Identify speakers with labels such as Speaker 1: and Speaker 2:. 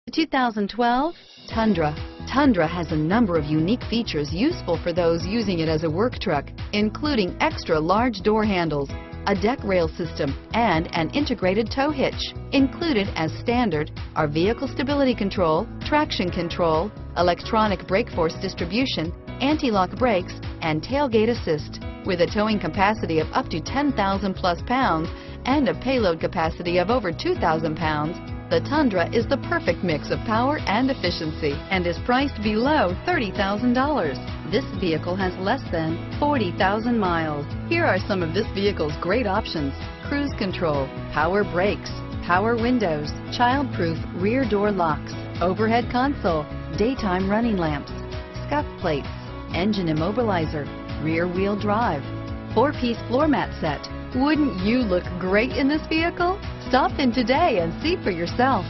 Speaker 1: 2012 Tundra. Tundra has a number of unique features useful for those using it as a work truck, including extra large door handles, a deck rail system, and an integrated tow hitch. Included as standard are vehicle stability control, traction control, electronic brake force distribution, anti-lock brakes, and tailgate assist. With a towing capacity of up to 10,000 plus pounds and a payload capacity of over 2,000 pounds, the Tundra is the perfect mix of power and efficiency and is priced below $30,000. This vehicle has less than 40,000 miles. Here are some of this vehicle's great options: cruise control, power brakes, power windows, child-proof rear door locks, overhead console, daytime running lamps, scuff plates, engine immobilizer, rear wheel drive, 4-piece floor mat set. Wouldn't you look great in this vehicle? Stop in today and see for yourself.